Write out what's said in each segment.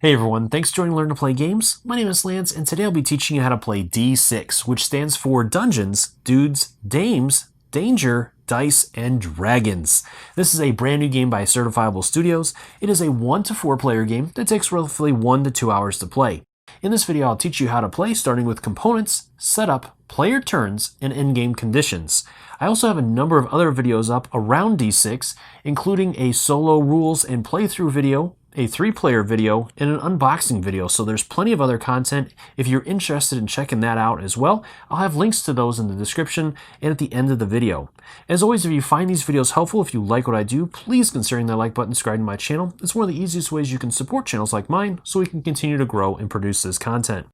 Hey everyone, thanks for joining Learn to Play Games. My name is Lance, and today I'll be teaching you how to play D6, which stands for Dungeons, Dudes, Dames, Danger, Dice, and Dragons. This is a brand new game by Certifiable Studios. It is a 1 to 4 player game that takes roughly 1 to 2 hours to play. In this video, I'll teach you how to play, starting with components, setup, player turns, and endgame conditions. I also have a number of other videos up around D6, including a solo rules and playthrough video, a 3-player video, and an unboxing video, so there's plenty of other content. If you're interested in checking that out as well, I'll have links to those in the description and at the end of the video. As always, if you find these videos helpful, if you like what I do, please consider hitting that like button, subscribing to my channel. It's one of the easiest ways you can support channels like mine so we can continue to grow and produce this content.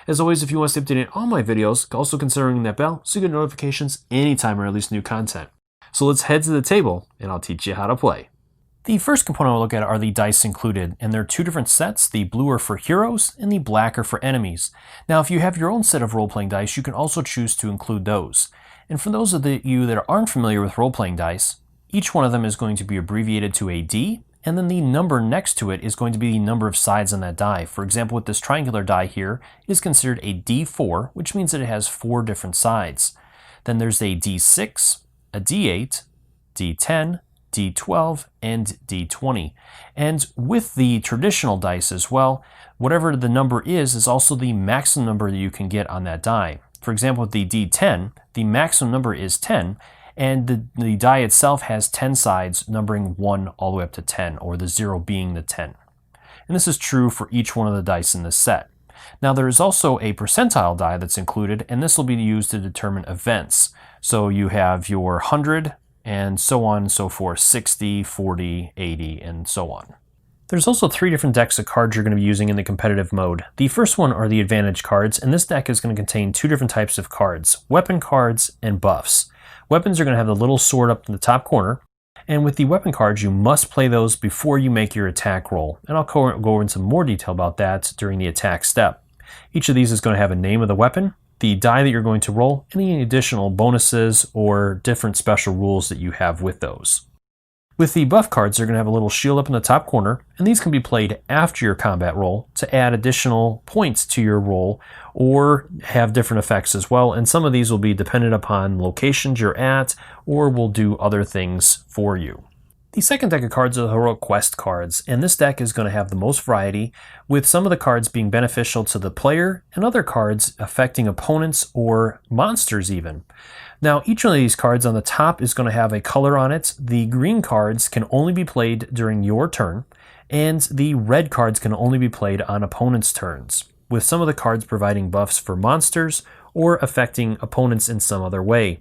As always, if you want to stay updated on all my videos, also consider ringing that bell so you get notifications anytime I release new content. So let's head to the table and I'll teach you how to play. The first component we'll look at are the dice included, and there are two different sets. The blue are for heroes and the black are for enemies. Now, if you have your own set of role-playing dice, you can also choose to include those. And for those of you that aren't familiar with role-playing dice, each one of them is going to be abbreviated to a D, and then the number next to it is going to be the number of sides on that die. For example, with this triangular die here, it is considered a D4, which means that it has 4 different sides. Then there's a D6, a D8, D10, D12, and D20. And with the traditional dice as well, whatever the number is also the maximum number that you can get on that die. For example, with the D10, the maximum number is 10, and the die itself has 10 sides, numbering 1 all the way up to 10, or the 0 being the 10. And this is true for each one of the dice in this set. Now, there is also a percentile die that's included, and this will be used to determine events. So you have your 100, and so on and so forth, 60, 40, 80, and so on. There's also 3 different decks of cards you're going to be using in the competitive mode. The first one are the advantage cards, and this deck is going to contain 2 different types of cards, weapon cards and buffs. Weapons are going to have the little sword up in the top corner, and with the weapon cards, you must play those before you make your attack roll, and I'll go into more detail about that during the attack step. Each of these is going to have a name of the weapon, the die that you're going to roll, any additional bonuses or different special rules that you have with those. With the buff cards, they're going to have a little shield up in the top corner, and these can be played after your combat roll to add additional points to your roll or have different effects as well, and some of these will be dependent upon locations you're at or will do other things for you. The second deck of cards are the Heroic Quest cards, and this deck is going to have the most variety, with some of the cards being beneficial to the player and other cards affecting opponents or monsters even. Now, each one of these cards on the top is going to have a color on it. The green cards can only be played during your turn, and the red cards can only be played on opponents' turns, with some of the cards providing buffs for monsters or affecting opponents in some other way.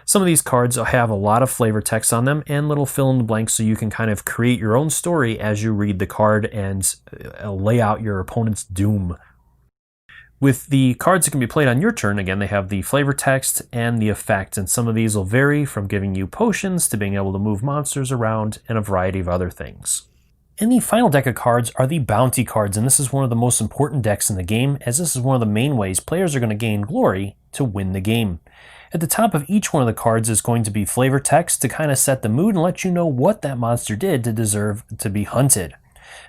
Some of these cards have a lot of flavor text on them and little fill in the blanks so you can kind of create your own story as you read the card and lay out your opponent's doom. With the cards that can be played on your turn, again, they have the flavor text and the effect, and some of these will vary from giving you potions to being able to move monsters around and a variety of other things. And the final deck of cards are the bounty cards, and this is one of the most important decks in the game, as this is one of the main ways players are going to gain glory to win the game. At the top of each one of the cards is going to be flavor text to kind of set the mood and let you know what that monster did to deserve to be hunted.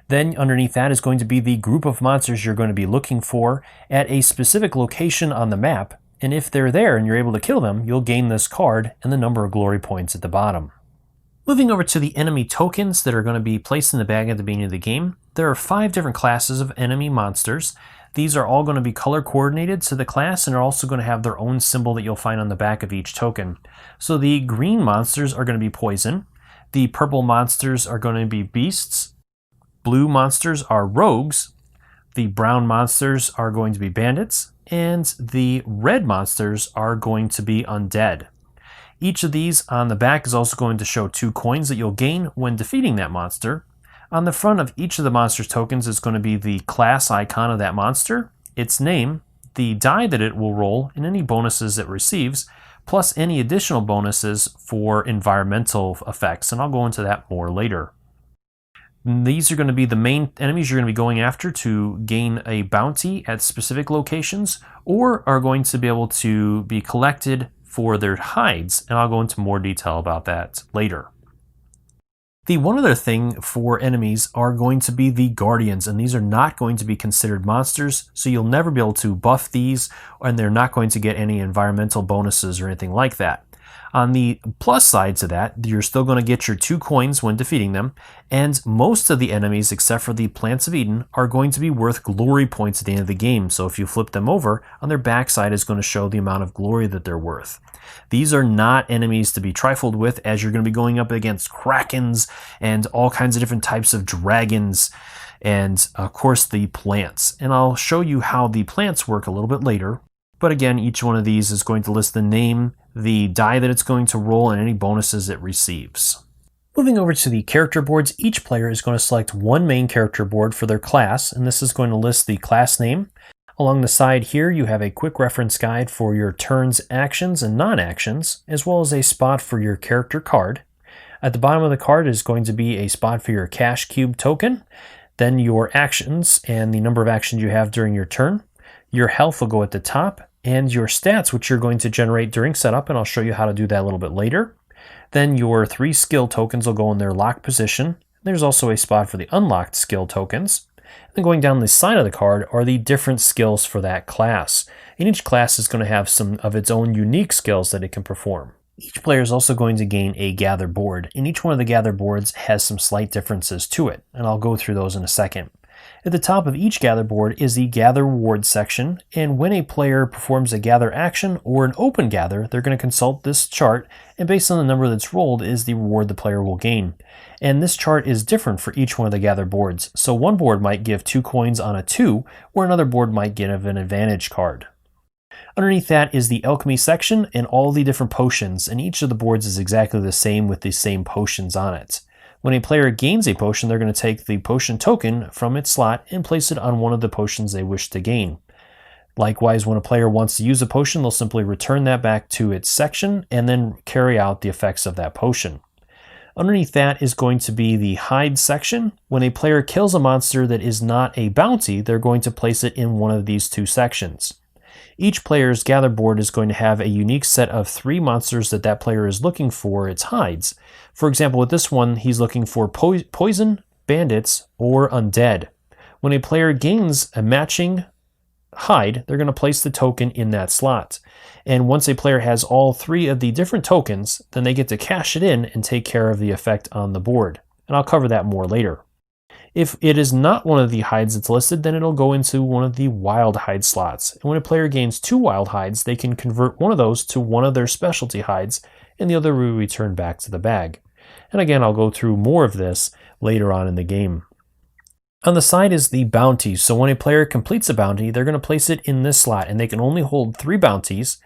Then underneath that is going to be the group of monsters you're going to be looking for at a specific location on the map, and if they're there and you're able to kill them, you'll gain this card and the number of glory points at the bottom. Moving over to the enemy tokens that are going to be placed in the bag at the beginning of the game, there are 5 different classes of enemy monsters. These are all going to be color coordinated to the class and are also going to have their own symbol that you'll find on the back of each token. So the green monsters are going to be poison, the purple monsters are going to be beasts, blue monsters are rogues, the brown monsters are going to be bandits, and the red monsters are going to be undead. Each of these on the back is also going to show 2 coins that you'll gain when defeating that monster. On the front of each of the monster's tokens is going to be the class icon of that monster, its name, the die that it will roll, and any bonuses it receives, plus any additional bonuses for environmental effects, and I'll go into that more later. These are going to be the main enemies you're going to be going after to gain a bounty at specific locations, or are going to be able to be collected for their hides, and I'll go into more detail about that later. The one other thing for enemies are going to be the guardians, and these are not going to be considered monsters, so you'll never be able to buff these, and they're not going to get any environmental bonuses or anything like that. On the plus side to that, you're still going to get your 2 coins when defeating them, and most of the enemies, except for the Plants of Eden, are going to be worth glory points at the end of the game. So if you flip them over, on their backside is going to show the amount of glory that they're worth. These are not enemies to be trifled with, as you're going to be going up against krakens and all kinds of different types of dragons, and of course the plants. And I'll show you how the plants work a little bit later. But again, each one of these is going to list the name, the die that it's going to roll, and any bonuses it receives. Moving over to the character boards, each player is going to select one main character board for their class, and this is going to list the class name. Along the side here, you have a quick reference guide for your turns, actions, and non-actions, as well as a spot for your character card. At the bottom of the card is going to be a spot for your cash cube token, then your actions and the number of actions you have during your turn. Your health will go at the top, and your stats, which you're going to generate during setup, and I'll show you how to do that a little bit later. Then your 3 skill tokens will go in their locked position. There's also a spot for the unlocked skill tokens. And then going down the side of the card are the different skills for that class. And each class is going to have some of its own unique skills that it can perform. Each player is also going to gain a gather board, and each one of the gather boards has some slight differences to it, and I'll go through those in a second. At the top of each gather board is the gather reward section, and when a player performs a gather action or an open gather, they're going to consult this chart, and based on the number that's rolled is the reward the player will gain. And this chart is different for each one of the gather boards, so one board might give 2 coins on a 2, where another board might give an advantage card. Underneath that is the alchemy section and all the different potions, and each of the boards is exactly the same with the same potions on it. When a player gains a potion, they're going to take the potion token from its slot and place it on one of the potions they wish to gain. Likewise, when a player wants to use a potion, they'll simply return that back to its section and then carry out the effects of that potion. Underneath that is going to be the hide section. When a player kills a monster that is not a bounty, they're going to place it in one of these 2 sections. Each player's gather board is going to have a unique set of 3 monsters that player is looking for its hides. For example, with this one, he's looking for poison, bandits, or undead. When a player gains a matching hide, they're going to place the token in that slot. And once a player has all 3 of the different tokens, then they get to cash it in and take care of the effect on the board. And I'll cover that more later. If it is not one of the hides that's listed, then it'll go into one of the wild hide slots. And when a player gains 2 wild hides, they can convert one of those to one of their specialty hides, and the other will return back to the bag. And again, I'll go through more of this later on in the game. On the side is the bounties. So when a player completes a bounty, they're going to place it in this slot, and they can only hold 3 bounties.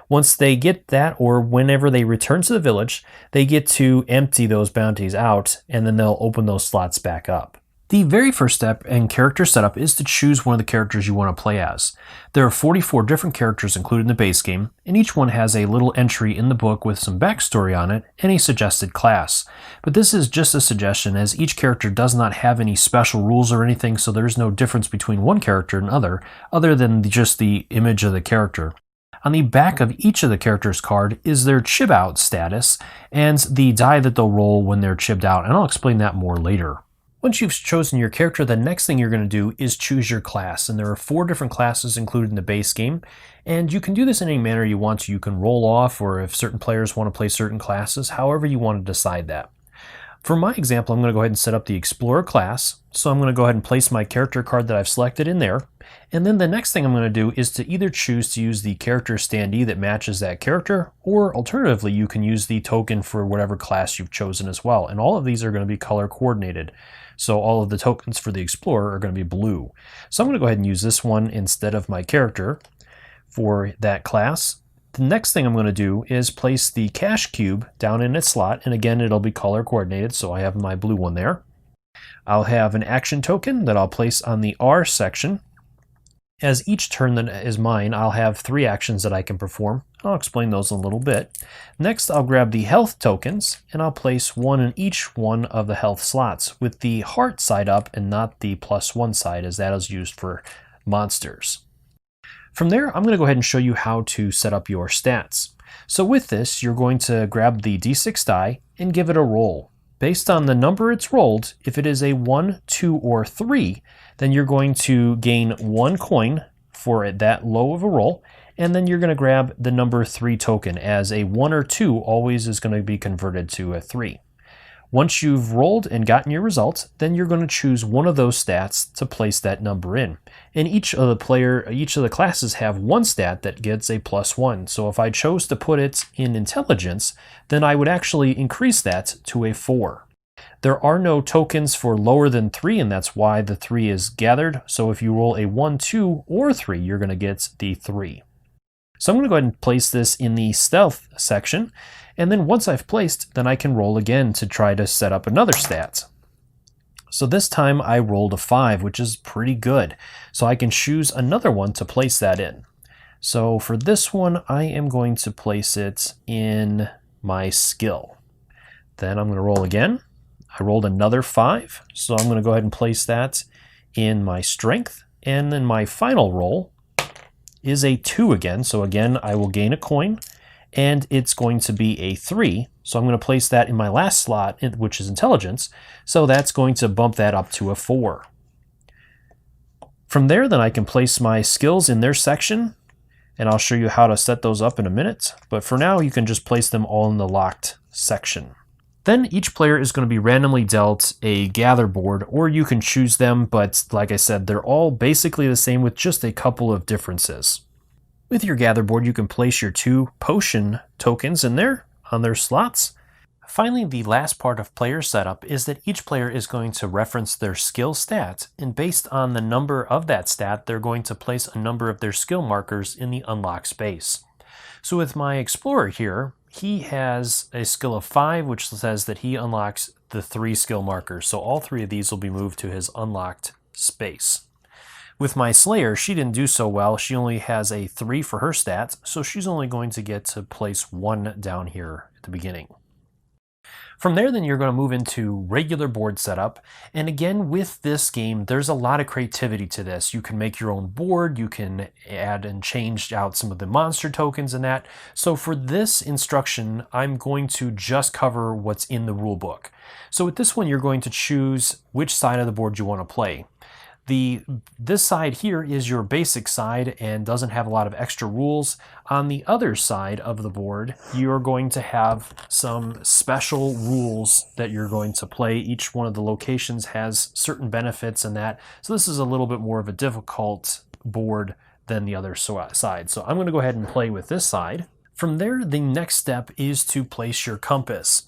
Once they get that, or whenever they return to the village, they get to empty those bounties out, and then they'll open those slots back up. The very first step in character setup is to choose one of the characters you want to play as. There are 44 different characters included in the base game, and each one has a little entry in the book with some backstory on it and a suggested class. But this is just a suggestion, as each character does not have any special rules or anything, so there's no difference between one character and other than just the image of the character. On the back of each of the characters' card is their chib out status and the die that they'll roll when they're chibbed out, and I'll explain that more later. Once you've chosen your character, the next thing you're going to do is choose your class, and there are 4 different classes included in the base game, and you can do this in any manner you want to. You can roll off, or if certain players want to play certain classes, however you want to decide that. For my example, I'm going to go ahead and set up the Explorer class, so I'm going to go ahead and place my character card that I've selected in there, and then the next thing I'm going to do is to either choose to use the character standee that matches that character, or alternatively you can use the token for whatever class you've chosen as well, and all of these are going to be color coordinated. So all of the tokens for the Explorer are going to be blue. So I'm going to go ahead and use this one instead of my character for that class. The next thing I'm going to do is place the cash cube down in its slot, and again it'll be color coordinated, so I have my blue one there. I'll have an action token that I'll place on the R section. As each turn that is mine, I'll have 3 actions that I can perform. I'll explain those in a little bit. Next, I'll grab the health tokens, and I'll place 1 in each one of the health slots, with the heart side up and not the +1 side, as that is used for monsters. From there, I'm going to go ahead and show you how to set up your stats. So with this, you're going to grab the D6 die and give it a roll. based on the number it's rolled, if it is a 1, 2, or 3, then you're going to gain 1 coin for that low of a roll, and then you're going to grab the number 3 token, as a 1 or 2 always is going to be converted to a 3. Once you've rolled and gotten your results, then you're going to choose one of those stats to place that number in. And each of the classes have one stat that gets a +1. So if I chose to put it in intelligence, then I would actually increase that to a 4. There are no tokens for lower than 3, and that's why the 3 is gathered. So if you roll a 1, 2, or 3, you're going to get the 3. So I'm going to go ahead and place this in the stealth section. And then once I've placed, then I can roll again to try to set up another stat. So this time I rolled a 5, which is pretty good. So I can choose another one to place that in. So for this one, I am going to place it in my skill. Then I'm going to roll again. I rolled another 5, so I'm going to go ahead and place that in my strength. And then my final roll is a 2 again. So again, I will gain a coin. And it's going to be a 3, so I'm going to place that in my last slot, which is intelligence, so that's going to bump that up to a 4. From there, then I can place my skills in their section, and I'll show you how to set those up in a minute, but for now you can just place them all in the locked section. Then each player is going to be randomly dealt a gather board, or you can choose them, but like I said, they're all basically the same with just a couple of differences. With your gather board, you can place your 2 potion tokens in there on their slots. Finally, the last part of player setup is that each player is going to reference their skill stat, and based on the number of that stat, they're going to place a number of their skill markers in the unlock space. So with my explorer here, he has a skill of 5, which says that he unlocks the 3 skill markers. So all 3 of these will be moved to his unlocked space. With my Slayer, she didn't do so well. She only has a 3 for her stats, so she's only going to get to place 1 down here at the beginning. From there, then you're going to move into regular board setup. And again, with this game, there's a lot of creativity to this. You can make your own board, you can add and change out some of the monster tokens and that. So for this instruction, I'm going to just cover what's in the rule book. So with this one, you're going to choose which side of the board you want to play. This side here is your basic side and doesn't have a lot of extra rules. On the other side of the board, you're going to have some special rules that you're going to play. Each one of the locations has certain benefits and that. So this is a little bit more of a difficult board than the other side. So I'm going to go ahead and play with this side. From there, the next step is to place your compass.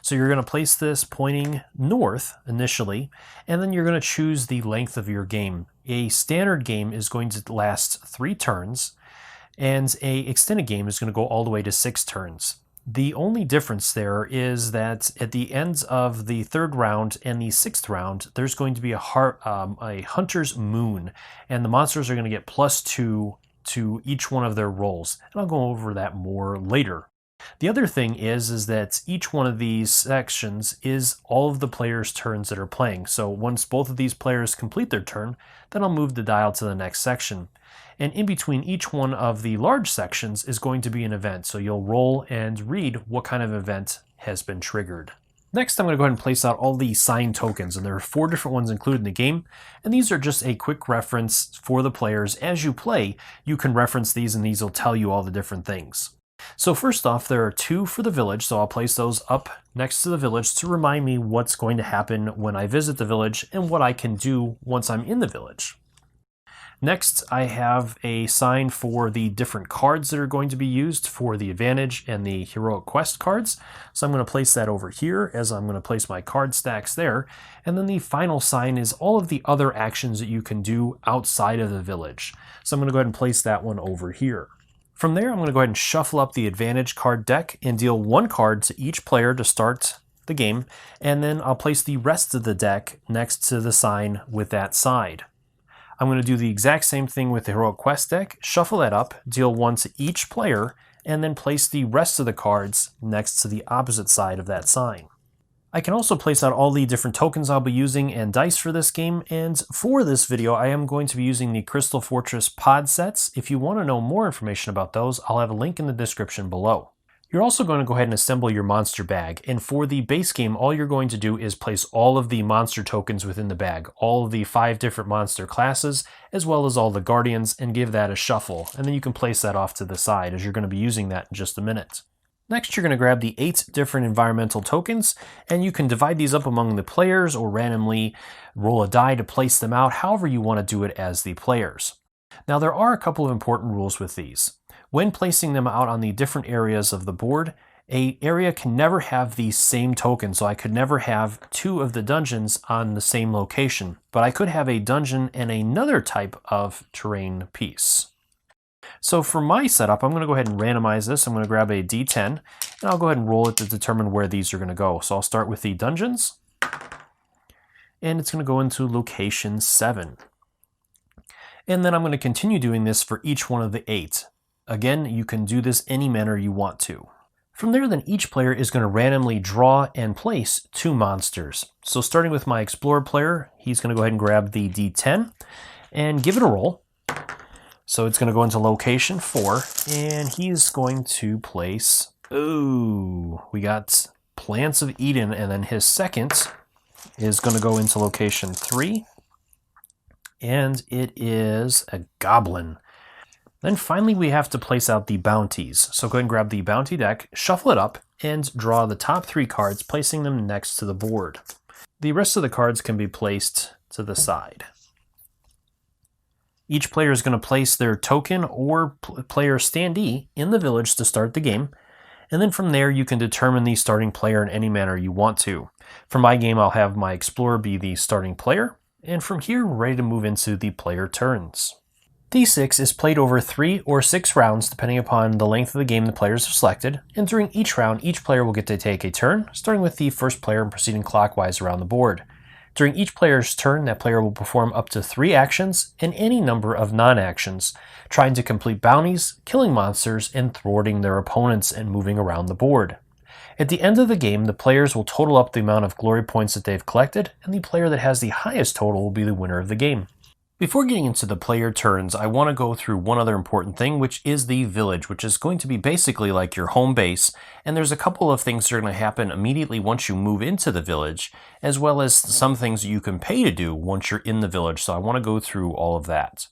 So you're going to place this pointing north initially, and then you're going to choose the length of your game. A standard game is going to last 3 turns, and a extended game is going to go all the way to 6 turns. The only difference there is that at the ends of the 3rd round and the 6th round, there's going to be a hunter's moon, and the monsters are going to get +2 to each one of their rolls. And I'll go over that more later. The other thing is that each one of these sections is all of the players' turns that are playing. So once both of these players complete their turn, then I'll move the dial to the next section. And in between each one of the large sections is going to be an event. So you'll roll and read what kind of event has been triggered. Next, I'm going to go ahead and place out all the sign tokens, and there are 4 different ones included in the game, and these are just a quick reference for the players. As you play, you can reference these, and these will tell you all the different things. So first off, there are 2 for the village, so I'll place those up next to the village to remind me what's going to happen when I visit the village and what I can do once I'm in the village. Next, I have a sign for the different cards that are going to be used for the advantage and the heroic quest cards. So I'm going to place that over here as I'm going to place my card stacks there. And then the final sign is all of the other actions that you can do outside of the village. So I'm going to go ahead and place that one over here. From there, I'm going to go ahead and shuffle up the advantage card deck and deal 1 card to each player to start the game, and then I'll place the rest of the deck next to the sign with that side. I'm going to do the exact same thing with the Heroic Quest deck, shuffle that up, deal 1 to each player, and then place the rest of the cards next to the opposite side of that sign. I can also place out all the different tokens I'll be using and dice for this game, and for this video I am going to be using the Crystal Fortress pod sets. If you want to know more information about those, I'll have a link in the description below. You're also going to go ahead and assemble your monster bag, and for the base game, all you're going to do is place all of the monster tokens within the bag, all of the 5 different monster classes, as well as all the guardians, and give that a shuffle, and then you can place that off to the side as you're going to be using that in just a minute. Next, you're going to grab the 8 different environmental tokens, and you can divide these up among the players or randomly roll a die to place them out, however you want to do it as the players. Now, there are a couple of important rules with these. When placing them out on the different areas of the board, an area can never have the same token, so I could never have 2 of the dungeons on the same location, but I could have a dungeon and another type of terrain piece. So for my setup, I'm going to go ahead and randomize this. I'm going to grab a D10, and I'll go ahead and roll it to determine where these are going to go. So I'll start with the dungeons, and it's going to go into location 7. And then I'm going to continue doing this for each one of the 8. Again, you can do this any manner you want to. From there, then each player is going to randomly draw and place 2 monsters. So starting with my Explorer player, he's going to go ahead and grab the D10 and give it a roll. So it's going to go into location 4, and he's going to place, we got Plants of Eden, and then his second is going to go into location 3, and it is a goblin. Then finally we have to place out the bounties. So go ahead and grab the bounty deck, shuffle it up, and draw the top 3 cards, placing them next to the board. The rest of the cards can be placed to the side. Each player is going to place their token or player standee in the village to start the game, and then from there you can determine the starting player in any manner you want to. For my game, I'll have my Explorer be the starting player, and from here we're ready to move into the player turns. D6 is played over 3 or 6 rounds depending upon the length of the game the players have selected, and during each round each player will get to take a turn, starting with the first player and proceeding clockwise around the board. During each player's turn, that player will perform up to 3 actions and any number of non-actions, trying to complete bounties, killing monsters, and thwarting their opponents and moving around the board. At the end of the game, the players will total up the amount of glory points that they've collected, and the player that has the highest total will be the winner of the game. Before getting into the player turns, I want to go through one other important thing, which is the village, which is going to be basically like your home base, and there's a couple of things that are going to happen immediately once you move into the village, as well as some things you can pay to do once you're in the village, so I want to go through all of that.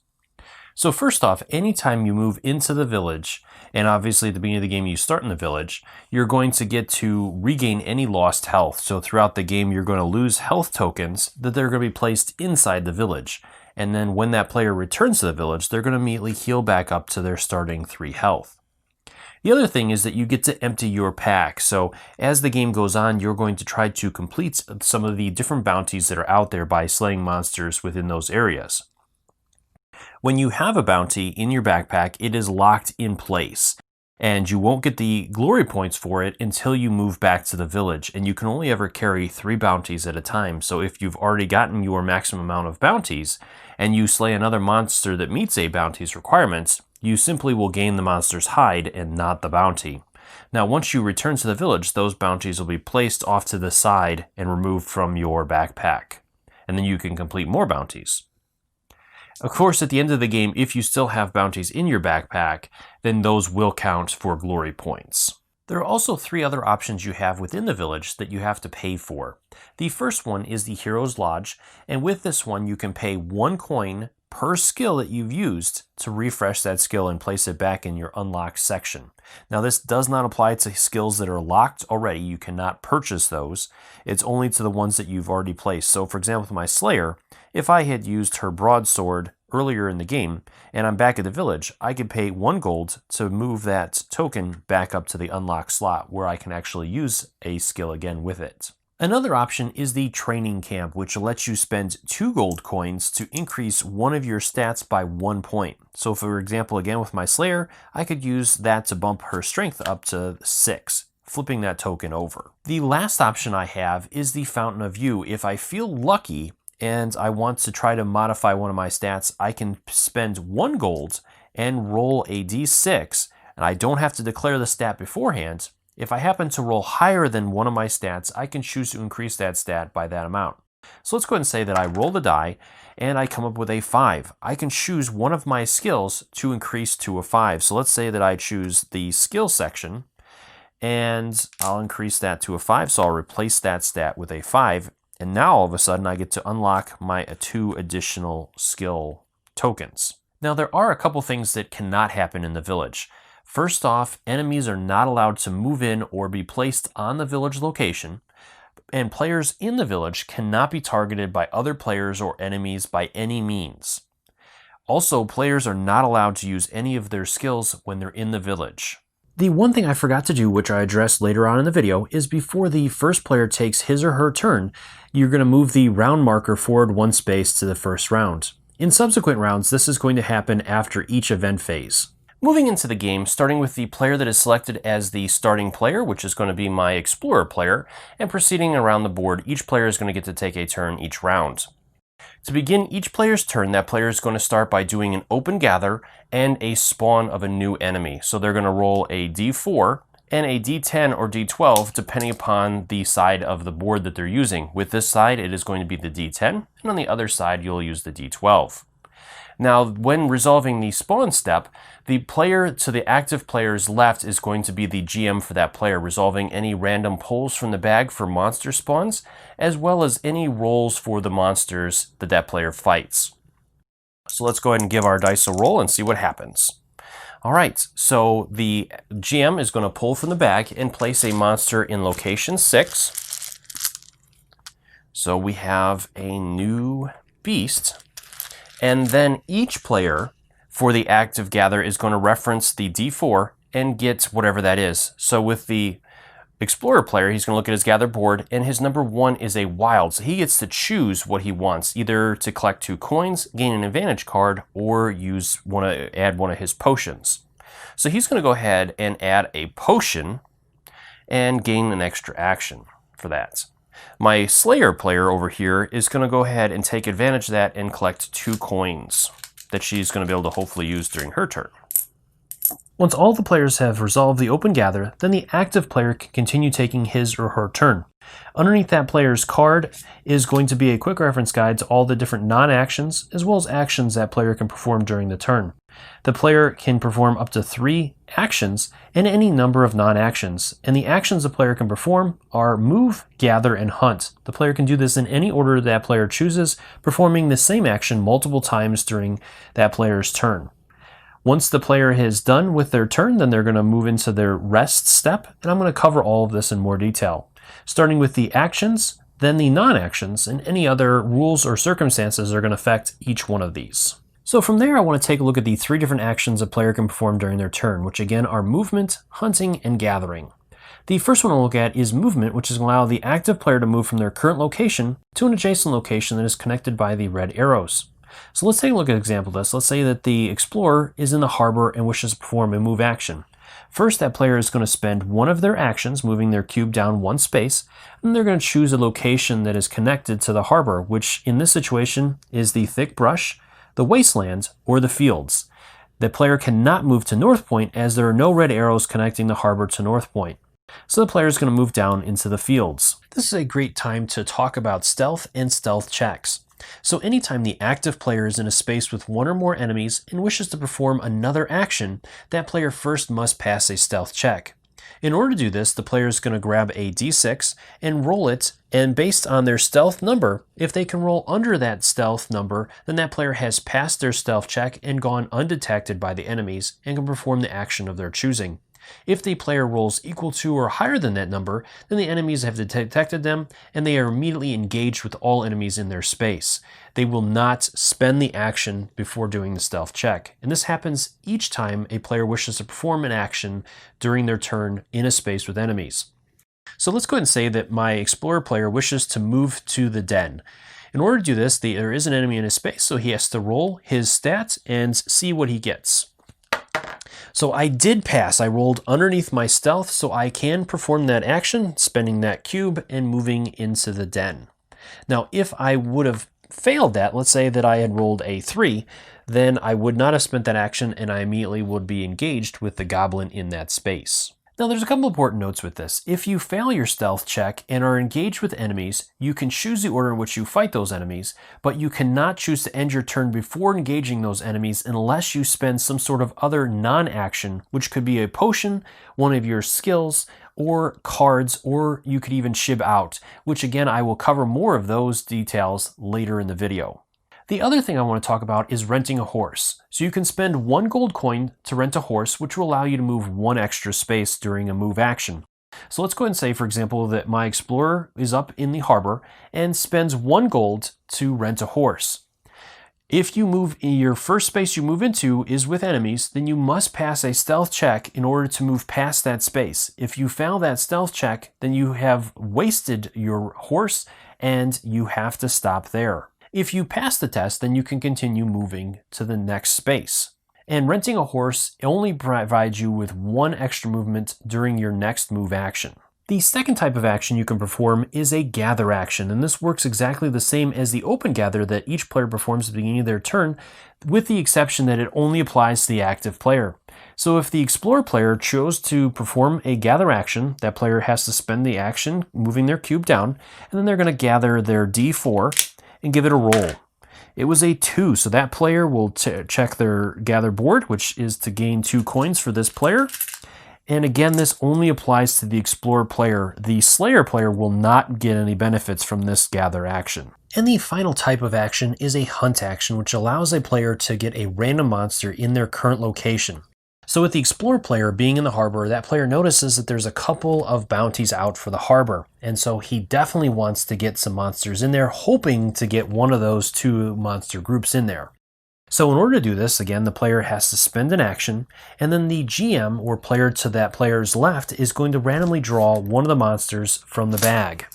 So first off, anytime you move into the village, and obviously at the beginning of the game you start in the village, you're going to get to regain any lost health. So throughout the game you're going to lose health tokens that they're going to be placed inside the village. And then when that player returns to the village, they're going to immediately heal back up to their starting 3 health. The other thing is that you get to empty your pack. So as the game goes on, you're going to try to complete some of the different bounties that are out there by slaying monsters within those areas. When you have a bounty in your backpack, it is locked in place, and you won't get the glory points for it until you move back to the village, and you can only ever carry 3 bounties at a time. So if you've already gotten your maximum amount of bounties, and you slay another monster that meets a bounty's requirements, you simply will gain the monster's hide and not the bounty. Now once you return to the village, those bounties will be placed off to the side and removed from your backpack, and then you can complete more bounties. Of course, at the end of the game, if you still have bounties in your backpack, then those will count for glory points. There are also 3 other options you have within the village that you have to pay for. The first one is the Hero's Lodge, and with this one you can pay 1 coin per skill that you've used to refresh that skill and place it back in your unlocked section. Now this does not apply to skills that are locked already. You cannot purchase those. It's only to the ones that you've already placed. So for example, with my Slayer, if I had used her broadsword earlier in the game and I'm back at the village, I could pay 1 gold to move that token back up to the unlocked slot where I can actually use a skill again with it. Another option is the training camp, which lets you spend 2 gold coins to increase one of your stats by 1 point. So for example, again with my Slayer, I could use that to bump her strength up to 6, flipping that token over. The last option I have is the Fountain of Youth. If I feel lucky and I want to try to modify one of my stats, I can spend 1 gold and roll a d6, and I don't have to declare the stat beforehand. If I happen to roll higher than one of my stats, I can choose to increase that stat by that amount. So let's go ahead and say that I roll the die and I come up with a 5. I can choose one of my skills to increase to a 5. So let's say that I choose the skill section, and I'll increase that to a 5, so I'll replace that stat with a 5, and now all of a sudden I get to unlock my 2 additional skill tokens. Now there are a couple things that cannot happen in the village. First off, enemies are not allowed to move in or be placed on the village location, and players in the village cannot be targeted by other players or enemies by any means. Also, players are not allowed to use any of their skills when they're in the village. The one thing I forgot to do, which I addressed later on in the video, is before the first player takes his or her turn, you're going to move the round marker forward 1 space to the first round. In subsequent rounds, this is going to happen after each event phase. Moving into the game, starting with the player that is selected as the starting player, which is going to be my Explorer player, and proceeding around the board, each player is going to get to take a turn each round. To begin each player's turn, that player is going to start by doing an open gather and a spawn of a new enemy. So they're going to roll a d4 and a d10 or d12 depending upon the side of the board that they're using. With this side, it is going to be the d10, and on the other side, you'll use the d12. Now, when resolving the spawn step, the player to the active player's left is going to be the GM for that player, resolving any random pulls from the bag for monster spawns, as well as any rolls for the monsters that that player fights. So let's go ahead and give our dice a roll and see what happens. All right, so the GM is going to pull from the bag and place a monster in location 6. So we have a new beast. And then each player for the active gather is going to reference the d4 and get whatever that is. So with the Explorer player, he's going to look at his gather board, and his number 1 is a wild. So he gets to choose what he wants, either to collect 2 coins, gain an advantage card, or add one of his potions. So he's going to go ahead and add a potion and gain an extra action for that. My Slayer player over here is going to go ahead and take advantage of that and collect 2 coins that she's going to be able to hopefully use during her turn. Once all the players have resolved the open gather, then the active player can continue taking his or her turn. Underneath that player's card is going to be a quick reference guide to all the different non-actions as well as actions that player can perform during the turn. The player can perform up to 3 actions and any number of non-actions, and the actions the player can perform are move, gather, and hunt. The player can do this in any order that player chooses, performing the same action multiple times during that player's turn. Once the player is done with their turn, then they're going to move into their rest step, and I'm going to cover all of this in more detail. Starting with the actions, then the non-actions, and any other rules or circumstances that are going to affect each one of these. So from there, I want to take a look at the 3 different actions a player can perform during their turn, which again are movement, hunting, and gathering. The first one I'll look at is movement, which is going to allow the active player to move from their current location to an adjacent location that is connected by the red arrows. So let's take a look at an example of this. Let's say that the Explorer is in the harbor and wishes to perform a move action. First, that player is going to spend one of their actions, moving their cube down 1 space, and they're going to choose a location that is connected to the harbor, which in this situation is the thick brush, the wasteland, or the fields. The player cannot move to North Point as there are no red arrows connecting the harbor to North Point. So the player is going to move down into the fields. This is a great time to talk about stealth and stealth checks. So anytime the active player is in a space with 1 or more enemies and wishes to perform another action, that player first must pass a stealth check. In order to do this, the player is going to grab a d6 and roll it, and based on their stealth number, if they can roll under that stealth number, then that player has passed their stealth check and gone undetected by the enemies and can perform the action of their choosing. If the player rolls equal to or higher than that number, then the enemies have detected them and they are immediately engaged with all enemies in their space. They will not spend the action before doing the stealth check. And this happens each time a player wishes to perform an action during their turn in a space with enemies. So let's go ahead and say that my Explorer player wishes to move to the den. In order to do this, there is an enemy in his space, so he has to roll his stats and see what he gets. So I did pass. I rolled underneath my stealth, so I can perform that action, spending that cube and moving into the den. Now, if I would have failed that, let's say that I had rolled a 3, then I would not have spent that action and I immediately would be engaged with the goblin in that space. Now, there's a couple important notes with this. If you fail your stealth check and are engaged with enemies, you can choose the order in which you fight those enemies, but you cannot choose to end your turn before engaging those enemies unless you spend some sort of other non-action, which could be a potion, one of your skills, or cards, or you could even shib out, which again, I will cover more of those details later in the video. The other thing I want to talk about is renting a horse. So you can spend 1 gold coin to rent a horse, which will allow you to move 1 extra space during a move action. So let's go ahead and say, for example, that my explorer is up in the harbor and spends 1 gold to rent a horse. If you move, your first space you move into is with enemies, then you must pass a stealth check in order to move past that space. If you fail that stealth check, then you have wasted your horse and you have to stop there. If you pass the test, then you can continue moving to the next space. And renting a horse only provides you with 1 extra movement during your next move action. The second type of action you can perform is a gather action, and this works exactly the same as the open gather that each player performs at the beginning of their turn, with the exception that it only applies to the active player. So if the explorer player chose to perform a gather action, that player has to spend the action moving their cube down, and then they're going to gather their D4 and give it a roll. It was a 2, so that player will check their gather board, which is to gain 2 coins for this player. And again, this only applies to the Explorer player. The Slayer player will not get any benefits from this gather action. And the final type of action is a hunt action, which allows a player to get a random monster in their current location. So with the Explorer player being in the harbor, that player notices that there's a couple of bounties out for the harbor. And so he definitely wants to get some monsters in there, hoping to get one of those 2 monster groups in there. So in order to do this, again, the player has to spend an action, and then the GM, or player to that player's left, is going to randomly draw one of the monsters from the bag.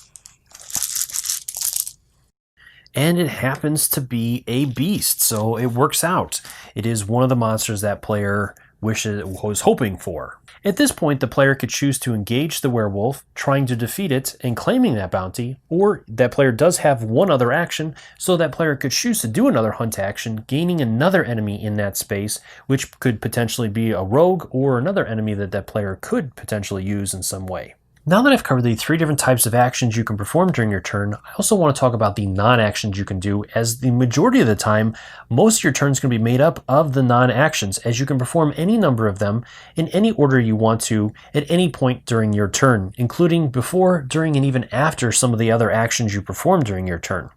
And it happens to be a beast, so it works out. It is one of the monsters that player was hoping for. At this point, the player could choose to engage the werewolf, trying to defeat it and claiming that bounty, or that player does have 1 other action, so that player could choose to do another hunt action, gaining another enemy in that space, which could potentially be a rogue or another enemy that that player could potentially use in some way. Now that I've covered the 3 different types of actions you can perform during your turn, I also want to talk about the non-actions you can do, as the majority of the time, most of your turn is going to be made up of the non-actions, as you can perform any number of them in any order you want to at any point during your turn, including before, during, and even after some of the other actions you perform during your turn.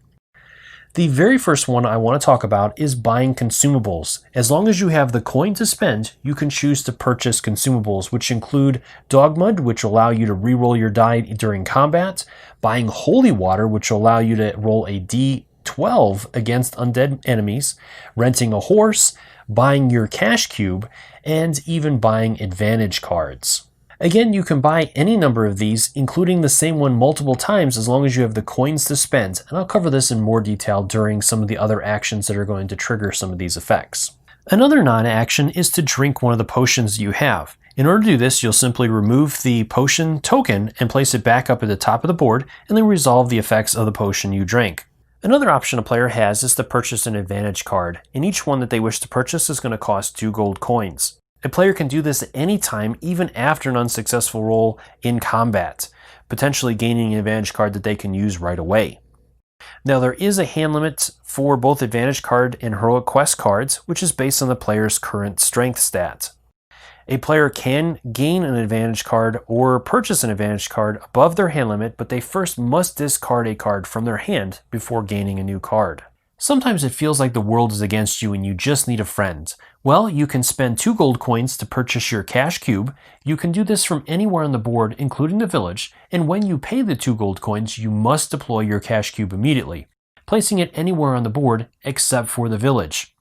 The very first one I want to talk about is buying consumables. As long as you have the coin to spend, you can choose to purchase consumables, which include Dog Mud, which will allow you to reroll your die during combat, buying Holy Water, which will allow you to roll a D12 against undead enemies, renting a horse, buying your cash cube, and even buying advantage cards. Again, you can buy any number of these, including the same one multiple times, as long as you have the coins to spend, and I'll cover this in more detail during some of the other actions that are going to trigger some of these effects. Another non-action is to drink one of the potions you have. In order to do this, you'll simply remove the potion token and place it back up at the top of the board, and then resolve the effects of the potion you drank. Another option a player has is to purchase an advantage card, and each one that they wish to purchase is going to cost 2 gold coins. A player can do this at any time, even after an unsuccessful roll in combat, potentially gaining an advantage card that they can use right away. Now, there is a hand limit for both advantage card and heroic quest cards, which is based on the player's current strength stat. A player can gain an advantage card or purchase an advantage card above their hand limit, but they first must discard a card from their hand before gaining a new card. Sometimes it feels like the world is against you and you just need a friend. Well, you can spend 2 gold coins to purchase your cash cube. You can do this from anywhere on the board, including the village, and when you pay the 2 gold coins, you must deploy your cash cube immediately, placing it anywhere on the board except for the village.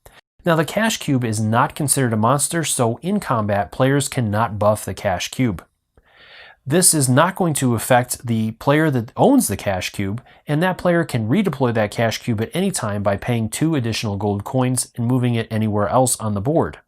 Now, the cash cube is not considered a monster, so in combat, players cannot buff the cash cube. This is not going to affect the player that owns the cash cube, and that player can redeploy that cash cube at any time by paying 2 additional gold coins and moving it anywhere else on the board.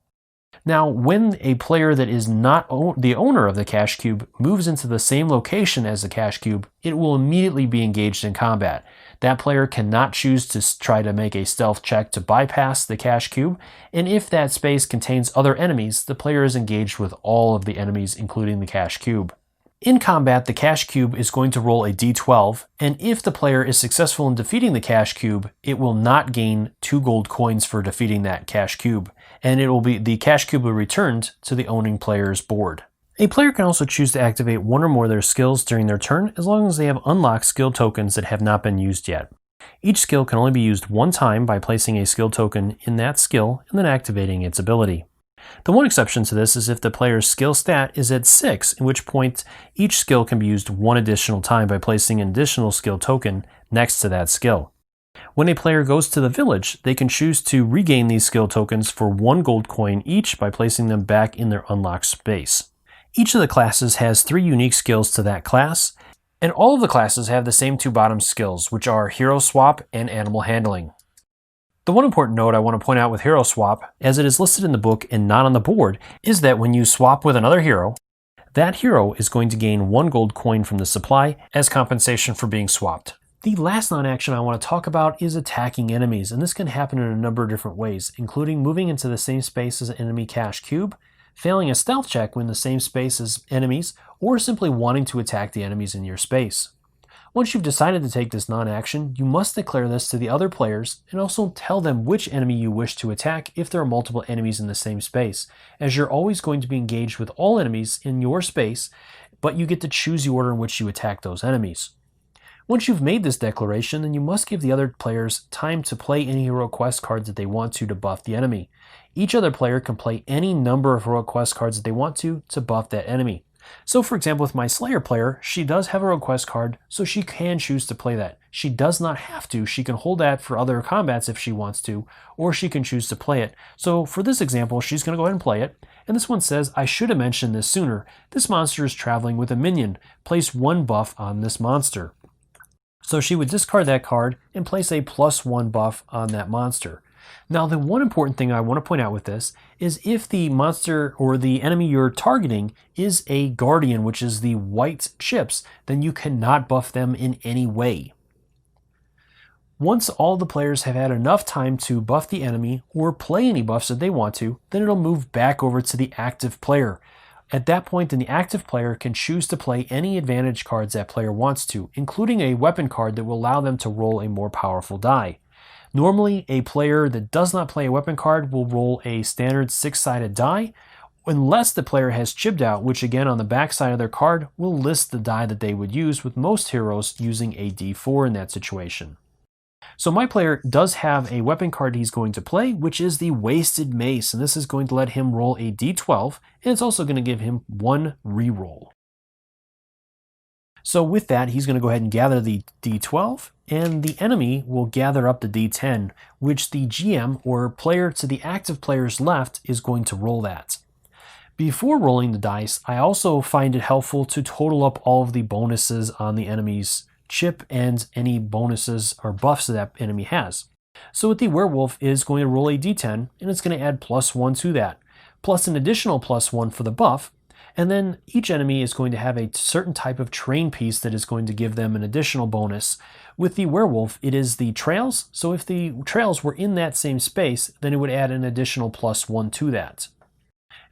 Now, when a player that is not the owner of the cash cube moves into the same location as the cash cube, it will immediately be engaged in combat. That player cannot choose to try to make a stealth check to bypass the cash cube, and if that space contains other enemies, the player is engaged with all of the enemies, including the cash cube. In combat, the cash cube is going to roll a d12, and if the player is successful in defeating the cash cube, it will not gain 2 gold coins for defeating that cash cube, and the cash cube will be returned to the owning player's board. A player can also choose to activate one or more of their skills during their turn as long as they have unlocked skill tokens that have not been used yet. Each skill can only be used one time by placing a skill token in that skill and then activating its ability. The one exception to this is if the player's skill stat is at 6, in which point each skill can be used one additional time by placing an additional skill token next to that skill. When a player goes to the village, they can choose to regain these skill tokens for 1 gold coin each by placing them back in their unlocked space. Each of the classes has 3 unique skills to that class, and all of the classes have the same 2 bottom skills, which are Hero Swap and Animal Handling. The one important note I want to point out with Hero Swap, as it is listed in the book and not on the board, is that when you swap with another hero, that hero is going to gain 1 gold coin from the supply as compensation for being swapped. The last non-action I want to talk about is attacking enemies, and this can happen in a number of different ways, including moving into the same space as an enemy cash cube, failing a stealth check when in the same space as enemies, or simply wanting to attack the enemies in your space. Once you've decided to take this non-action, you must declare this to the other players and also tell them which enemy you wish to attack if there are multiple enemies in the same space, as you're always going to be engaged with all enemies in your space, but you get to choose the order in which you attack those enemies. Once you've made this declaration, then you must give the other players time to play any hero quest cards that they want to buff the enemy. Each other player can play any number of hero quest cards that they want to buff that enemy. So for example, with my Slayer player, she does have a request card, so she can choose to play that. She does not have to. She can hold that for other combats if she wants to, or she can choose to play it. So for this example, she's going to go ahead and play it. And this one says, I should have mentioned this sooner. This monster is traveling with a minion. Place 1 buff on this monster. So she would discard that card and place a +1 buff on that monster. Now, the one important thing I want to point out with this is if the monster or the enemy you're targeting is a guardian, which is the white chips, then you cannot buff them in any way. Once all the players have had enough time to buff the enemy or play any buffs that they want to, then it'll move back over to the active player. At that point, then the active player can choose to play any advantage cards that player wants to, including a weapon card that will allow them to roll a more powerful die. Normally, a player that does not play a weapon card will roll a standard 6-sided die, unless the player has chipped out, which again on the back side of their card will list the die that they would use, with most heroes using a D4 in that situation. So my player does have a weapon card he's going to play, which is the Wasted Mace, and this is going to let him roll a D12, and it's also going to give him 1 reroll. So with that, he's going to go ahead and gather the D12, and the enemy will gather up the D10, which the GM, or player to the active player's left, is going to roll that. Before rolling the dice, I also find it helpful to total up all of the bonuses on the enemy's chip and any bonuses or buffs that enemy has. So with the werewolf is going to roll a D10, and it's going to add +1 to that, plus an additional +1 for the buff. And then each enemy is going to have a certain type of train piece that is going to give them an additional bonus. With the werewolf, it is the trails. So if the trails were in that same space, then it would add an additional +1 to that.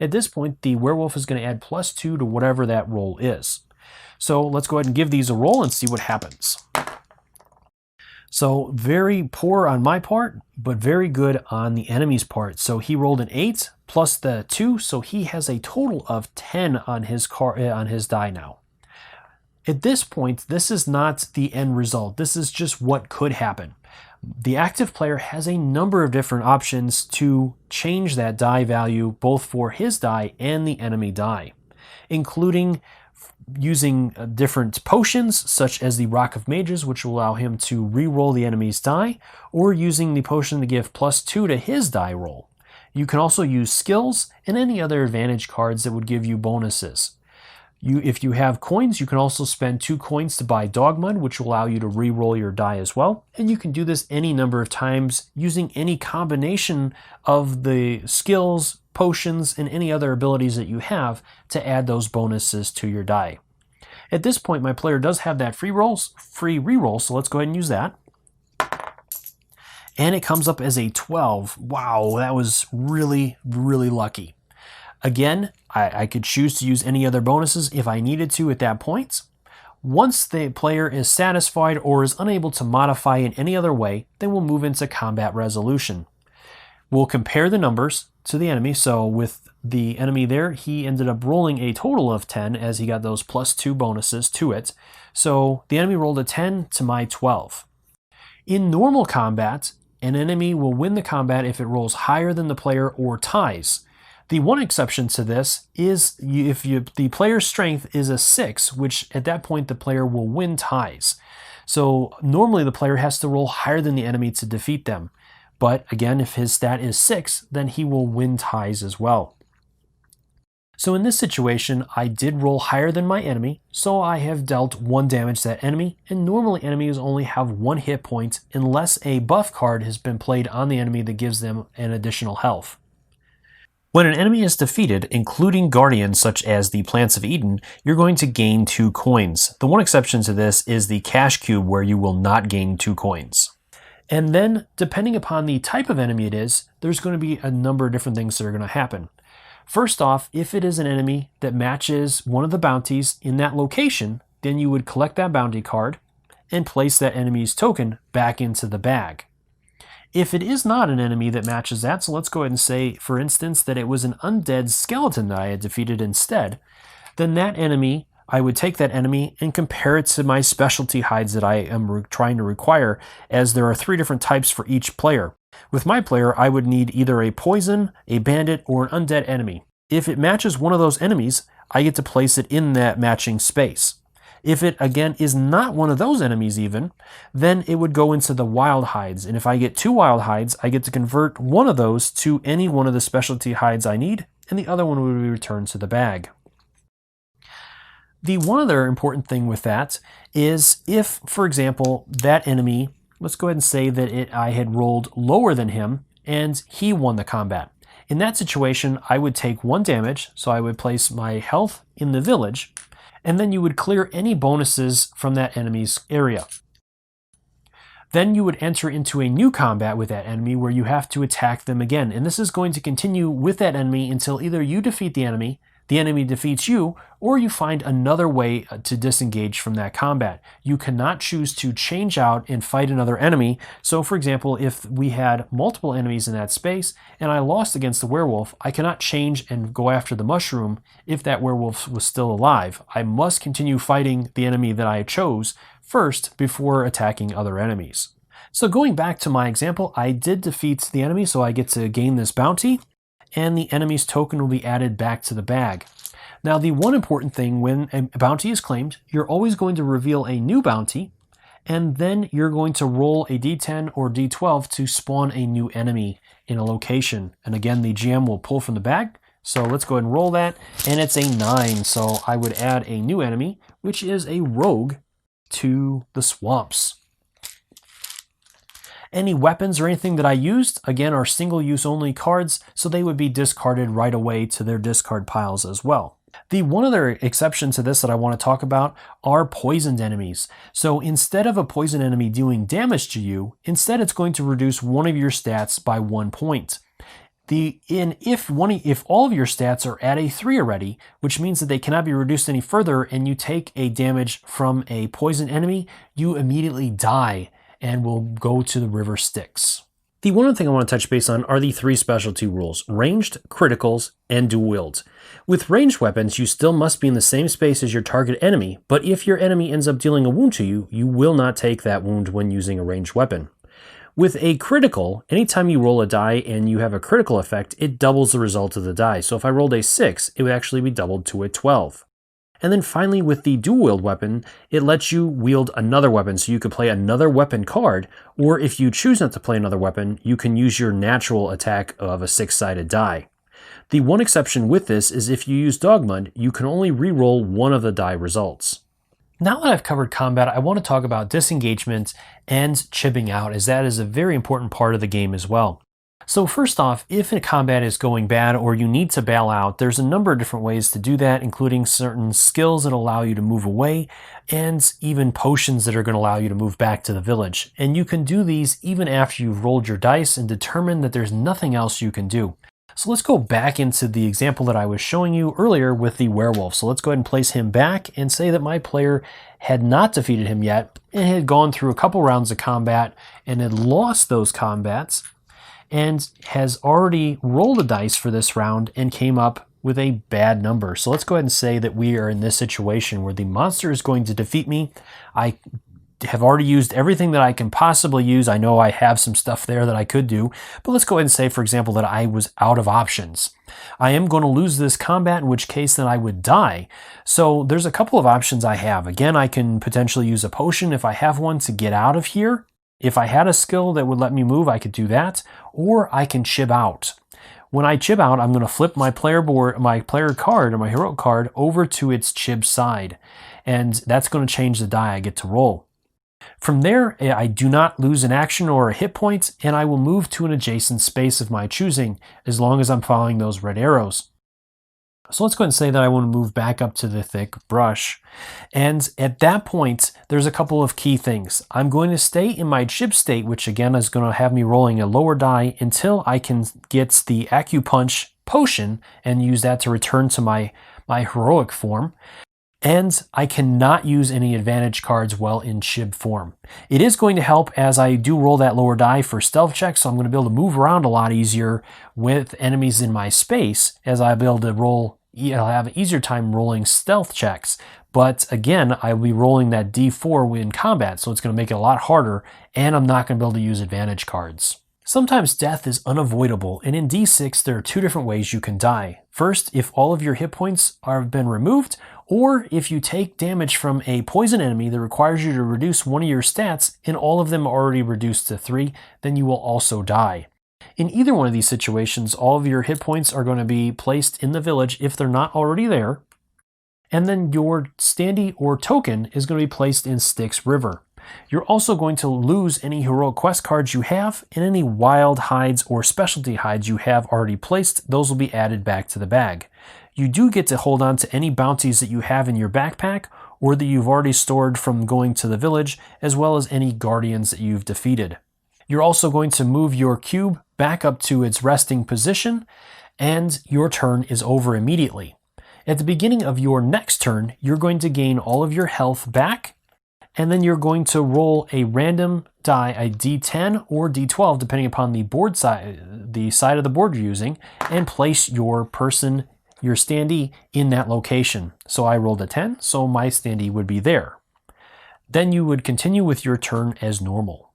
At this point, the werewolf is going to add +2 to whatever that roll is. So let's go ahead and give these a roll and see what happens. So very poor on my part, but very good on the enemy's part. So he rolled an 8 plus the 2, so he has a total of 10 on his die now. At this point, this is not the end result. This is just what could happen. The active player has a number of different options to change that die value, both for his die and the enemy die, including using different potions, such as the Rock of Mages, which will allow him to re-roll the enemy's die, or using the potion to give +2 to his die roll. You can also use skills and any other advantage cards that would give you bonuses. If you have coins, you can also spend 2 coins to buy Dog Mud, which will allow you to re-roll your die as well. And you can do this any number of times using any combination of the skills, potions, and any other abilities that you have to add those bonuses to your die. At this point, my player does have that free reroll, so let's go ahead and use that. And it comes up as a 12. Wow, that was really, really lucky. Again, I could choose to use any other bonuses if I needed to at that point. Once the player is satisfied or is unable to modify in any other way, then we'll move into combat resolution. We'll compare the numbers to the enemy. So with the enemy there, he ended up rolling a total of 10 as he got those +2 bonuses to it. So the enemy rolled a 10 to my 12. In normal combat, an enemy will win the combat if it rolls higher than the player or ties. The one exception to this is if the player's strength is a 6, which at that point the player will win ties. So normally the player has to roll higher than the enemy to defeat them. But again, if his stat is 6, then he will win ties as well. So in this situation, I did roll higher than my enemy, so I have dealt 1 damage to that enemy, and normally enemies only have 1 hit point unless a buff card has been played on the enemy that gives them an additional health. When an enemy is defeated, including guardians such as the Plants of Eden, you're going to gain 2 coins. The one exception to this is the cash cube, where you will not gain 2 coins. And then, depending upon the type of enemy it is, there's going to be a number of different things that are going to happen. First off, if it is an enemy that matches one of the bounties in that location, then you would collect that bounty card and place that enemy's token back into the bag. If it is not an enemy that matches that, so let's go ahead and say, for instance, that it was an undead skeleton that I had defeated instead, then that enemy, I would take that enemy and compare it to my specialty hides that I am trying to require, as there are 3 different types for each player. With my player, I would need either a poison, a bandit, or an undead enemy. If it matches one of those enemies, I get to place it in that matching space. If it, again, is not one of those enemies even, then it would go into the wild hides. And if I get 2 wild hides, I get to convert one of those to any one of the specialty hides I need, and the other one would be returned to the bag. The one other important thing with that is if, for example, that enemy, let's go ahead and say that I had rolled lower than him, and he won the combat. In that situation, I would take 1 damage, so I would place my health in the village, and then you would clear any bonuses from that enemy's area. Then you would enter into a new combat with that enemy where you have to attack them again. And this is going to continue with that enemy until either you defeat the enemy defeats you, or you find another way to disengage from that combat. You cannot choose to change out and fight another enemy. So for example, if we had multiple enemies in that space and I lost against the werewolf, I cannot change and go after the mushroom if that werewolf was still alive. I must continue fighting the enemy that I chose first before attacking other enemies. So going back to my example, I did defeat the enemy, so I get to gain this bounty, and the enemy's token will be added back to the bag. Now, the one important thing when a bounty is claimed, you're always going to reveal a new bounty, and then you're going to roll a d10 or d12 to spawn a new enemy in a location. And again, the GM will pull from the bag. So let's go ahead and roll that, and it's a 9. So I would add a new enemy, which is a rogue, to the swamps. Any weapons or anything that I used, again, are single-use only cards, so they would be discarded right away to their discard piles as well. The one other exception to this that I want to talk about are poisoned enemies. So instead of a poison enemy doing damage to you, instead it's going to reduce one of your stats by 1 point. If all of your stats are at a 3 already, which means that they cannot be reduced any further, and you take a damage from a poison enemy, you immediately die and will go to the river Styx. The one other thing I want to touch base on are the 3 specialty rules: ranged, criticals, and dual wield. With ranged weapons, you still must be in the same space as your target enemy, but if your enemy ends up dealing a wound to you, you will not take that wound when using a ranged weapon. With a critical, anytime you roll a die and you have a critical effect, it doubles the result of the die. So if I rolled a 6, it would actually be doubled to a 12. And then finally, with the dual wield weapon, it lets you wield another weapon, so you could play another weapon card, or if you choose not to play another weapon, you can use your natural attack of a 6-sided die. The one exception with this is if you use Dogmud, you can only re-roll one of the die results. Now that I've covered combat, I want to talk about disengagement and chipping out, as that is a very important part of the game as well. So first off, if a combat is going bad or you need to bail out, there's a number of different ways to do that, including certain skills that allow you to move away, and even potions that are going to allow you to move back to the village. And you can do these even after you've rolled your dice and determined that there's nothing else you can do. So let's go back into the example that I was showing you earlier with the werewolf. So let's go ahead and place him back and say that my player had not defeated him yet and had gone through a couple rounds of combat and had lost those combats. and has already rolled a dice for this round and came up with a bad number. So let's go ahead and say that we are in this situation where the monster is going to defeat me. I have already used everything that I can possibly use. I know I have some stuff there that I could do, but let's go ahead and say, for example, that I was out of options. I am going to lose this combat, in which case then I would die. So there's a couple of options I have. Again, I can potentially use a potion if I have one to get out of here. If I had a skill that would let me move, I could do that, or I can chib out. When I chib out, I'm going to flip my player card or my heroic card over to its chib side, and that's going to change the die I get to roll. From there, I do not lose an action or a hit point, and I will move to an adjacent space of my choosing, as long as I'm following those red arrows. So let's go ahead and say that I want to move back up to the thick brush. And at that point, there's a couple of key things. I'm going to stay in my chib state, which again is going to have me rolling a lower die until I can get the acupunch potion and use that to return to my heroic form. And I cannot use any advantage cards while in chib form. It is going to help as I do roll that lower die for stealth checks, so I'm going to be able to move around a lot easier with enemies in my space, as I'll be able to roll, I'll have an easier time rolling stealth checks. But again, I'll be rolling that D4 in combat, so it's going to make it a lot harder, and I'm not going to be able to use advantage cards. Sometimes death is unavoidable, and in D6 there are two different ways you can die. First, if all of your hit points have been removed, or if you take damage from a poison enemy that requires you to reduce one of your stats and all of them are already reduced to 3, then you will also die. In either one of these situations, all of your hit points are going to be placed in the village if they're not already there, and then your standee or token is going to be placed in Styx River. You're also going to lose any heroic quest cards you have, and any wild hides or specialty hides you have already placed. Those will be added back to the bag. You do get to hold on to any bounties that you have in your backpack or that you've already stored from going to the village, as well as any guardians that you've defeated. You're also going to move your cube back up to its resting position, and your turn is over immediately. At the beginning of your next turn, you're going to gain all of your health back, and then you're going to roll a random die, a D10 or D12, depending upon the board side, the side of the board you're using, and place your standee in that location. So I rolled a 10, so my standee would be there. Then you would continue with your turn as normal.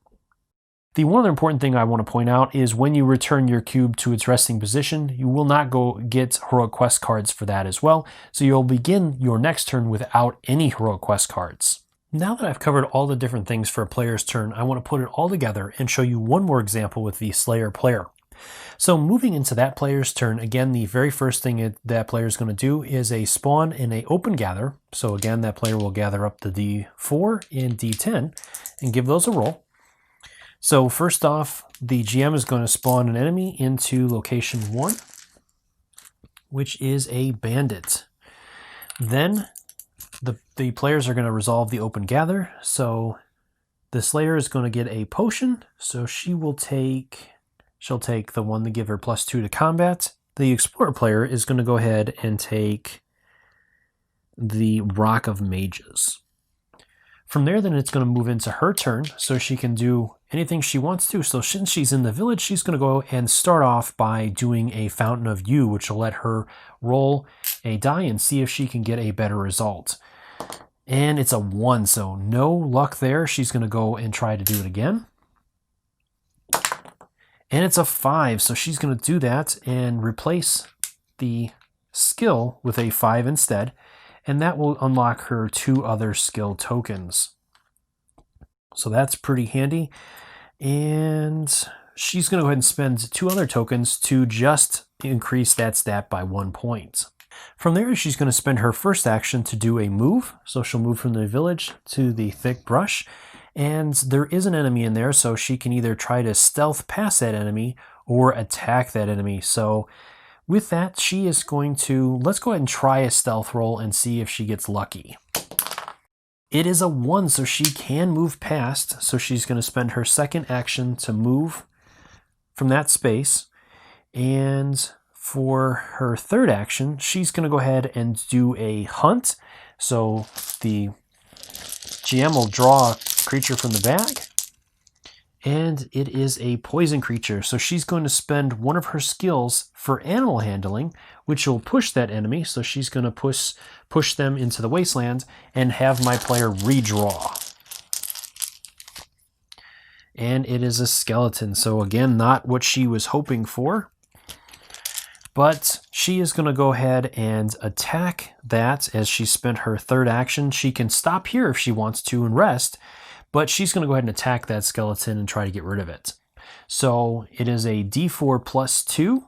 The one other important thing I want to point out is when you return your cube to its resting position, you will not go get heroic quest cards for that as well, so you'll begin your next turn without any heroic quest cards. Now that I've covered all the different things for a player's turn, I want to put it all together and show you one more example with the Slayer player. So moving into that player's turn, again, the very first thing that player is going to do is a spawn in an open gather. So again, that player will gather up the D4 and D10 and give those a roll. So first off, the GM is going to spawn an enemy into location 1, which is a bandit. Then the players are going to resolve the open gather. So the Slayer is going to get a potion. So she'll take the one to give her +2 to combat. The Explorer player is going to go ahead and take the Rock of Mages. From there, then it's going to move into her turn, so she can do anything she wants to. So since she's in the village, she's going to go and start off by doing a Fountain of Youth, which will let her roll a die and see if she can get a better result. And it's a 1, so no luck there. She's going to go and try to do it again. And it's a 5, so she's going to do that and replace the skill with a 5 instead. And that will unlock her 2 other skill tokens. So that's pretty handy. And she's going to go ahead and spend 2 other tokens to just increase that stat by 1 point. From there, she's going to spend her first action to do a move. So she'll move from the village to the thick brush. And there is an enemy in there, so she can either try to stealth past that enemy or attack that enemy. So with that, she is going to, let's go ahead and try a stealth roll and see if she gets lucky. It is a 1, so she can move past. So she's going to spend her second action to move from that space. And for her third action, she's going to go ahead and do a hunt. So the GM will draw a creature from the bag. And it is a poison creature, so she's going to spend one of her skills for animal handling, which will push that enemy. So she's going to push them into the wasteland and have my player redraw. And it is a skeleton, so again, not what she was hoping for. But she is going to go ahead and attack that as she spent her third action. She can stop here if she wants to and rest, but she's going to go ahead and attack that skeleton and try to get rid of it. So it is a d4 plus 2.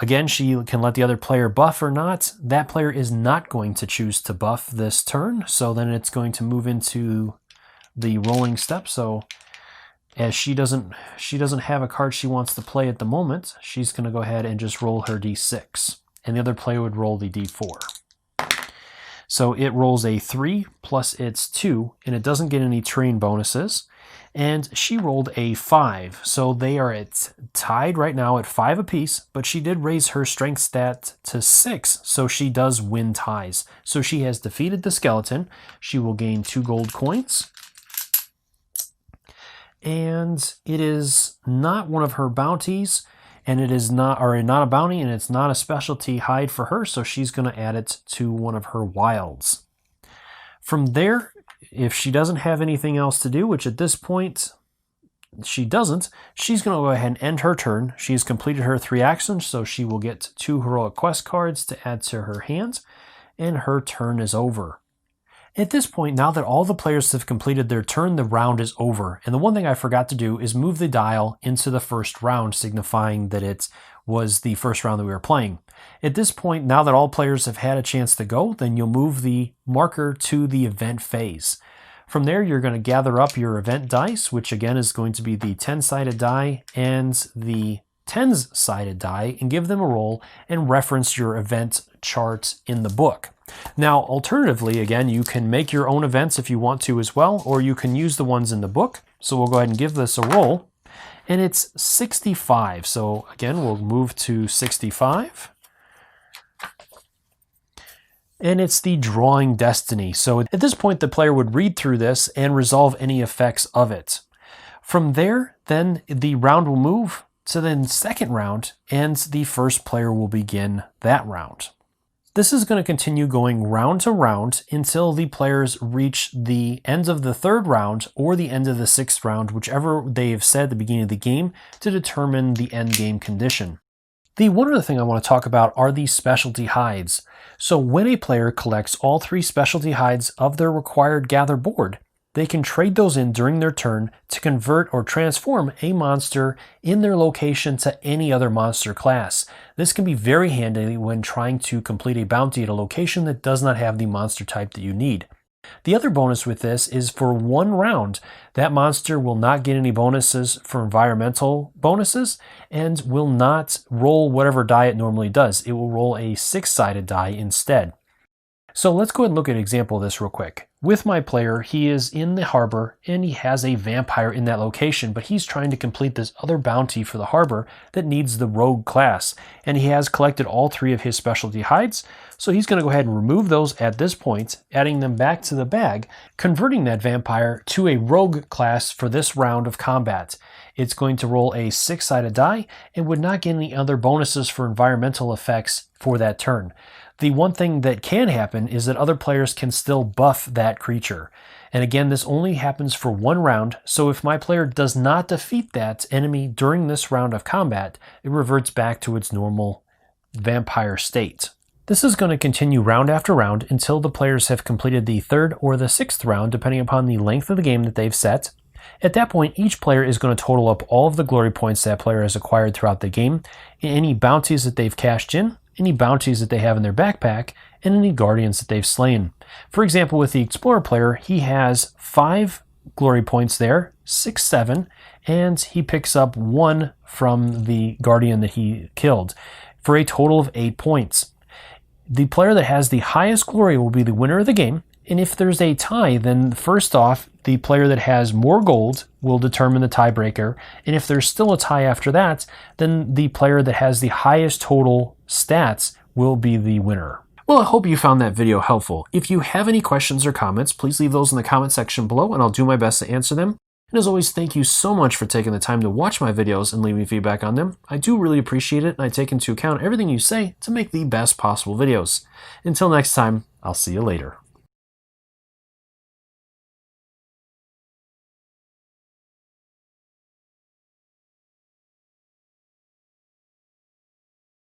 Again, she can let the other player buff or not. That player is not going to choose to buff this turn, so then it's going to move into the rolling step. So as she doesn't have a card she wants to play at the moment, she's going to go ahead and just roll her d6, and the other player would roll the d4. So it rolls a 3 plus its 2, and it doesn't get any terrain bonuses. And she rolled a 5, so they are tied right now at 5 apiece, but she did raise her strength stat to 6, so she does win ties. So she has defeated the skeleton. She will gain 2 gold coins. And it is not one of her bounties, and it is not a bounty, and it's not a specialty hide for her, so she's going to add it to one of her wilds. From there, if she doesn't have anything else to do, which at this point she doesn't, she's going to go ahead and end her turn. She's completed her 3 actions, so she will get 2 heroic quest cards to add to her hand, and her turn is over. At this point, now that all the players have completed their turn, the round is over. And the one thing I forgot to do is move the dial into the first round, signifying that it was the first round that we were playing. At this point, now that all players have had a chance to go, then you'll move the marker to the event phase. From there, you're going to gather up your event dice, which again is going to be the 10-sided die and the 10s-sided die, and give them a roll and reference your event chart in the book. Now, alternatively, again, you can make your own events if you want to as well, or you can use the ones in the book. So we'll go ahead and give this a roll, and it's 65. So again, we'll move to 65. And it's the Drawing Destiny. So at this point, the player would read through this and resolve any effects of it. From there, then the round will move to the second round, and the first player will begin that round. This is going to continue going round to round until the players reach the end of the third round or the end of the sixth round, whichever they've said at the beginning of the game, to determine the end game condition. The one other thing I want to talk about are the specialty hides. So when a player collects all 3 specialty hides of their required gather board, they can trade those in during their turn to convert or transform a monster in their location to any other monster class. This can be very handy when trying to complete a bounty at a location that does not have the monster type that you need. The other bonus with this is for 1 round, that monster will not get any bonuses for environmental bonuses and will not roll whatever die it normally does. It will roll a 6-sided die instead. So let's go ahead and look at an example of this real quick. With my player, he is in the harbor and he has a vampire in that location, but he's trying to complete this other bounty for the harbor that needs the rogue class. And he has collected all 3 of his specialty hides, so he's going to go ahead and remove those at this point, adding them back to the bag, converting that vampire to a rogue class for this round of combat. It's going to roll a 6-sided die and would not get any other bonuses for environmental effects for that turn. The one thing that can happen is that other players can still buff that creature. And again, this only happens for 1 round, so if my player does not defeat that enemy during this round of combat, it reverts back to its normal vampire state. This is going to continue round after round until the players have completed the 3rd or the 6th round, depending upon the length of the game that they've set. At that point, each player is going to total up all of the glory points that player has acquired throughout the game, any bounties that they've cashed in, any bounties that they have in their backpack, and any guardians that they've slain. For example, with the Explorer player, he has 5 glory points there, 6, 7, and he picks up 1 from the guardian that he killed, for a total of 8 points. The player that has the highest glory will be the winner of the game, and if there's a tie, then first off, the player that has more gold will determine the tiebreaker, and if there's still a tie after that, then the player that has the highest total stats will be the winner. Well, I hope you found that video helpful. If you have any questions or comments, please leave those in the comment section below, and I'll do my best to answer them. And as always, thank you so much for taking the time to watch my videos and leaving feedback on them. I do really appreciate it, and I take into account everything you say to make the best possible videos. Until next time, I'll see you later.